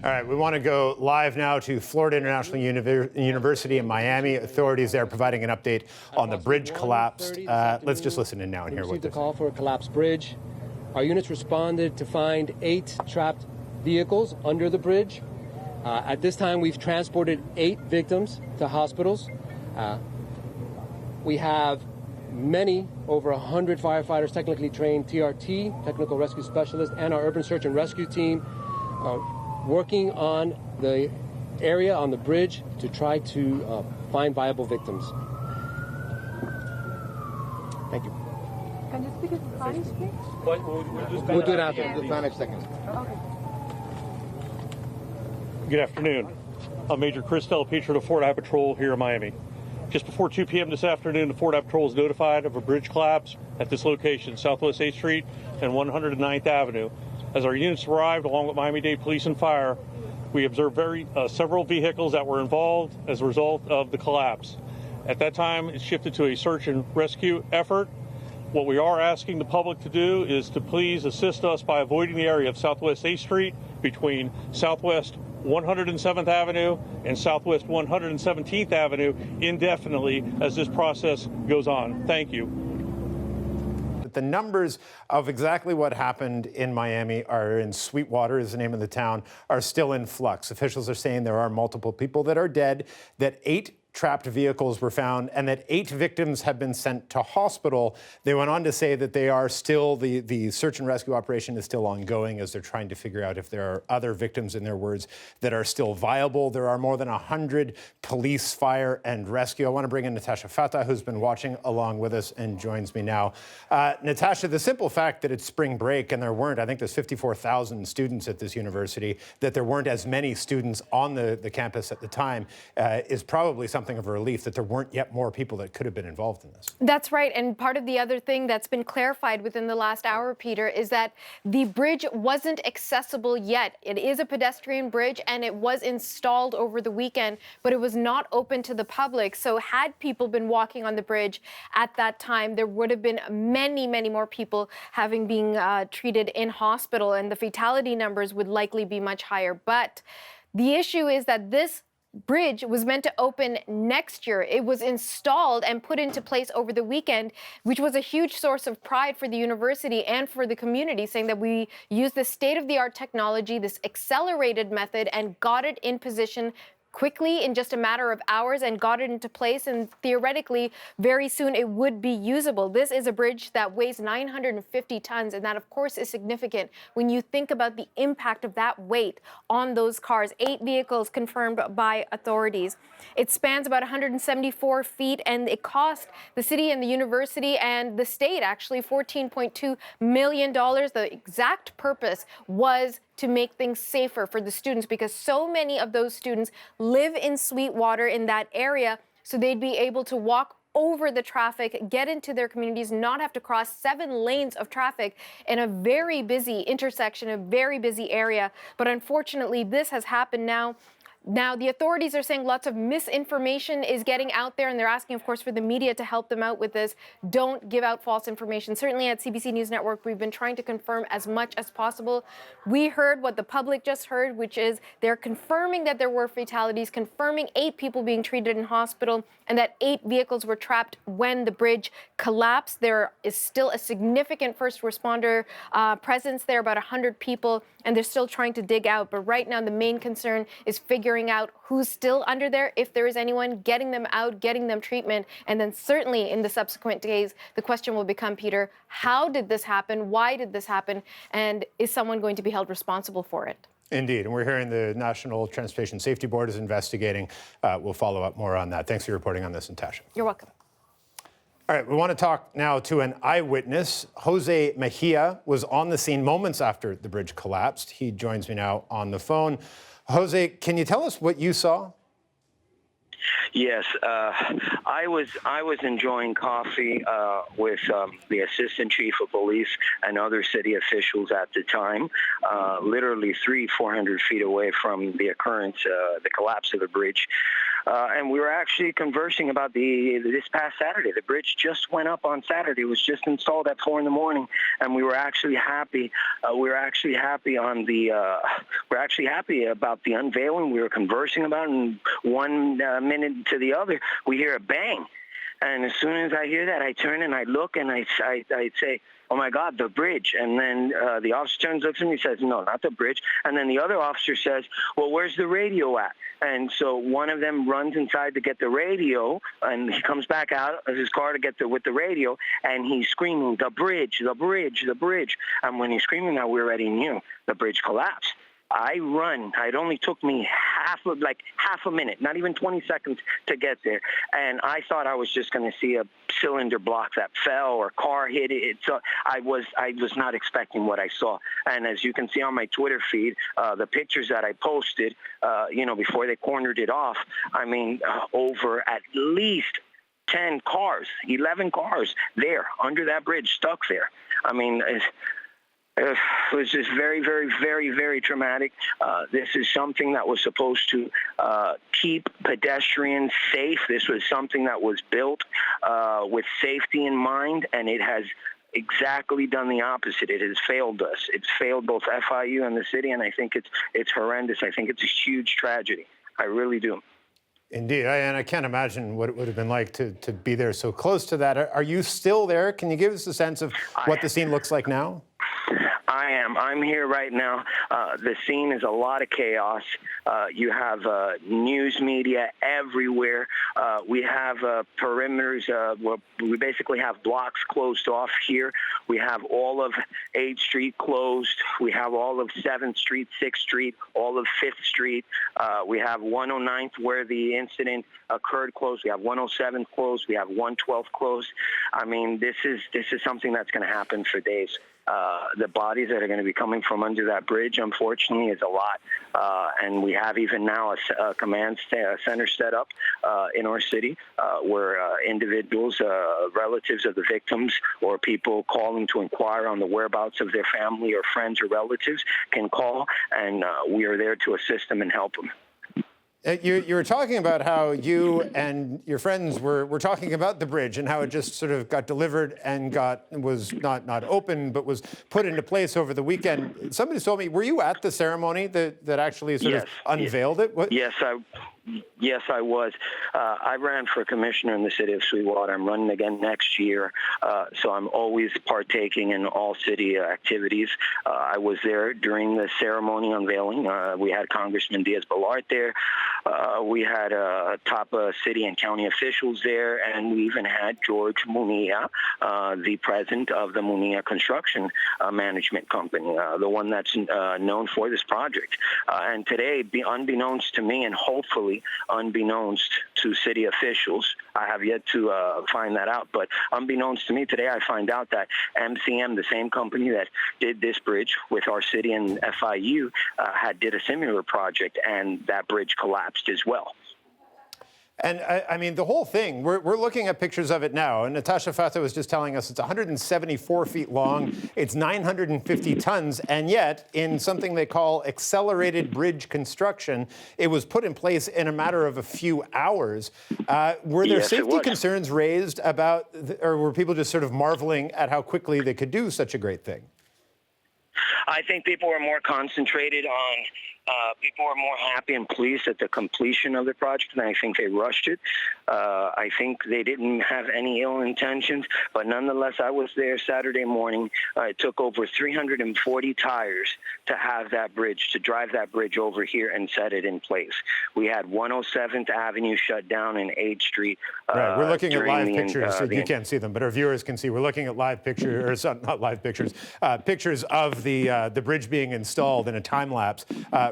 All right, we want to go live now to Florida International University in Miami. Authorities there providing an update on the bridge collapse. Let's just listen in now and hear what they're saying. We received a call for a collapsed bridge. Our units responded to find 8 trapped vehicles under the bridge. At this time, we've transported 8 victims to hospitals. We have over 100 firefighters, technically trained TRT, technical rescue specialists, and our urban search and rescue team working on the area on the bridge to try to find viable victims. Thank you. Can you speak in Spanish, please? We'll do it after. The Spanish seconds. Okay. Good afternoon. I'm Major Chris Del Pietro of Fort Eye Patrol here in Miami. Just before 2 p.m. this afternoon, the Fort Eye Patrol was notified of a bridge collapse at this location, Southwest 8th Street and 109th Avenue. As our units arrived, along with Miami-Dade Police and Fire, we observed several vehicles that were involved as a result of the collapse. At that time, it shifted to a search and rescue effort. What we are asking the public to do is to please assist us by avoiding the area of Southwest 8th Street between Southwest 107th Avenue and Southwest 117th Avenue indefinitely as this process goes on. Thank you. The numbers of exactly what happened in Miami are in Sweetwater, is the name of the town, are still in flux. Officials are saying there are multiple people that are dead, that 8 trapped vehicles were found, and that 8 victims have been sent to hospital. They went on to say that they are still, the search and rescue operation is still ongoing as they're trying to figure out if there are other victims, in their words, that are still viable. There are more than 100 police, fire, and rescue. I want to bring in Natasha Fatah, who's been watching along with us and joins me now. Natasha, the simple fact that it's spring break and there weren't, I think there's 54,000 students at this university, that there weren't as many students on the campus at the time is probably something of a relief, that there weren't yet more people that could have been involved in this. That's right. And part of the other thing that's been clarified within the last hour, Peter, is that the bridge wasn't accessible yet. It is a pedestrian bridge and it was installed over the weekend, but it was not open to the public. So had people been walking on the bridge at that time, there would have been many, many more people having been treated in hospital, and the fatality numbers would likely be much higher. But the issue is that this bridge was meant to open next year. It was installed and put into place over the weekend, which was a huge source of pride for the university and for the community, saying that we used this state-of-the-art technology, this accelerated method, and got it in position quickly in just a matter of hours and got it into place, and theoretically very soon it would be usable. This is a bridge that weighs 950 tons, and that of course is significant when you think about the impact of that weight on those cars. 8 vehicles confirmed by authorities. It spans about 174 feet, and it cost the city and the university and the state actually $14.2 million. The exact purpose was to make things safer for the students, because so many of those students live in Sweetwater, in that area, so they'd be able to walk over the traffic, get into their communities, not have to cross 7 lanes of traffic in a very busy intersection, a very busy area. But unfortunately, this has happened now. Now, the authorities are saying lots of misinformation is getting out there, and they're asking, of course, for the media to help them out with this. Don't give out false information. Certainly at CBC News Network, we've been trying to confirm as much as possible. We heard what the public just heard, which is they're confirming that there were fatalities, confirming 8 people being treated in hospital, and that 8 vehicles were trapped when the bridge collapsed. There is still a significant first responder presence there, about 100 people, and they're still trying to dig out. But right now, the main concern is figuring out who's still under there, if there is anyone, getting them out, getting them treatment. And then certainly in the subsequent days, the question will become, Peter, how did this happen? Why did this happen? And is someone going to be held responsible for it? Indeed, and we're hearing the National Transportation Safety Board is investigating. We'll follow up more on that. Thanks for reporting on this, Natasha. You're welcome. All right, we want to talk now to an eyewitness. Jose Mejia was on the scene moments after the bridge collapsed. He joins me now on the phone. Jose, can you tell us what you saw? Yes, I was enjoying coffee with the assistant chief of police and other city officials at the time, literally 300-400 feet away from the occurrence, the collapse of the bridge. and we were actually conversing about this past Saturday. The bridge just went up on Saturday. It was just installed at 4 a.m, and we were actually happy. We're actually happy about the unveiling. We were conversing about it, and one minute to the other, we hear a bang. And as soon as I hear that, I turn and I look and I say, "Oh my God, the bridge!" And then the officer turns, looks at me, and says, "No, not the bridge." And then the other officer says, "Well, where's the radio at?" And so one of them runs inside to get the radio, and he comes back out of his car to get with the radio, and he's screaming, "The bridge, the bridge, the bridge!" And when he's screaming that, we already knew the bridge collapsed. I run. It only took me half a minute, not even 20 seconds to get there. And I thought I was just going to see a cylinder block that fell or car hit it. So I was not expecting what I saw. And as you can see on my Twitter feed, the pictures that I posted, before they cornered it off, over at least 10 cars, 11 cars there under that bridge, stuck there. It was just very, very, very, very traumatic. This is something that was supposed to keep pedestrians safe. This was something that was built with safety in mind, and it has exactly done the opposite. It has failed us. It's failed both FIU and the city, and I think it's horrendous. I think it's a huge tragedy. I really do. Indeed, and I can't imagine what it would have been like to be there so close to that. Are you still there? Can you give us a sense of what the scene looks like now? I am. I'm here right now. The scene is a lot of chaos. You have news media everywhere. We have perimeters. We basically have blocks closed off here. We have all of 8th Street closed. We have all of 7th Street, 6th Street, all of 5th Street. We have 109th where the incident occurred closed. We have 107th closed. We have 112th closed. This is something that's going to happen for days. The bodies that are going to be coming from under that bridge, unfortunately, is a lot. And we have even now a command center set up in our city where individuals, relatives of the victims, or people calling to inquire on the whereabouts of their family or friends or relatives can call, and we are there to assist them and help them. You were talking about how you and your friends were talking about the bridge and how it just sort of got delivered and was not open, but was put into place over the weekend. Somebody told me, were you at the ceremony that actually sort of unveiled it? What? Yes, I was. I ran for commissioner in the city of Sweetwater. I'm running again next year, so I'm always partaking in all city activities. I was there during the ceremony unveiling. We had Congressman Diaz-Balart there. We had top city and county officials there, and we even had George Munilla, the president of the Munilla Construction Management Company, the one that's known for this project. And today, unbeknownst to me, and hopefully unbeknownst to city officials, I have yet to find that out, but unbeknownst to me today, I find out that MCM, the same company that did this bridge with our city and FIU, did a similar project, and that bridge collapsed as well. And the whole thing, we're looking at pictures of it now. And Natasha Fatah was just telling us it's 174 feet long, it's 950 tons, and yet in something they call accelerated bridge construction, it was put in place in a matter of a few hours. Were there safety concerns raised about, or were people just sort of marveling at how quickly they could do such a great thing? I think people were more concentrated on people were more happy and pleased at the completion of the project, and I think they rushed it. I think they didn't have any ill intentions, but nonetheless, I was there Saturday morning. It took over 340 tires to have that bridge, to drive that bridge over here and set it in place. We had 107th Avenue shut down and 8th Street. Right, we're looking at live pictures. So you can't see them, but our viewers can see. We're looking at live pictures, or not live pictures, pictures of the bridge being installed in a time lapse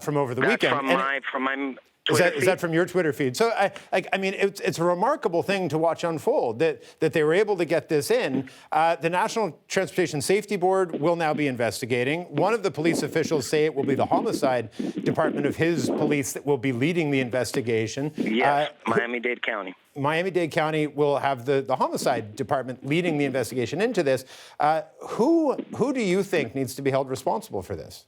from over the weekend. From my Twitter feed. Is that from your Twitter feed? So, it's a remarkable thing to watch unfold that they were able to get this in. The National Transportation Safety Board will now be investigating. One of the police officials say it will be the homicide department of his police that will be leading the investigation. Yes, Miami-Dade County. Miami-Dade County will have the homicide department leading the investigation into this. Who do you think needs to be held responsible for this?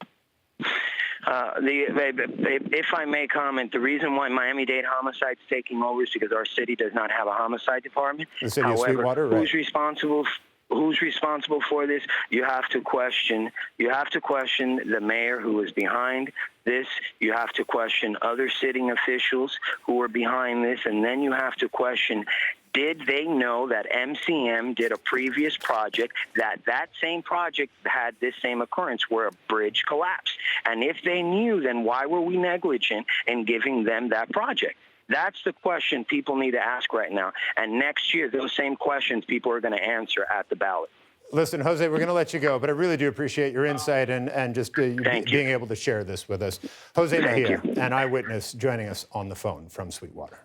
If I may comment, the reason why Miami-Dade homicide's taking over is because our city does not have a homicide department. The city of Sweetwater, right? Who's responsible for this? You have to question the mayor who is behind this. You have to question other sitting officials who are behind this, and then you have to question, did they know that MCM did a previous project, that same project had this same occurrence where a bridge collapsed? And if they knew, then why were we negligent in giving them that project? That's the question people need to ask right now. And next year, those same questions people are going to answer at the ballot. Listen, Jose, we're going to let you go, but I really do appreciate your insight and just being able to share this with us. Jose Mejia, an eyewitness, joining us on the phone from Sweetwater.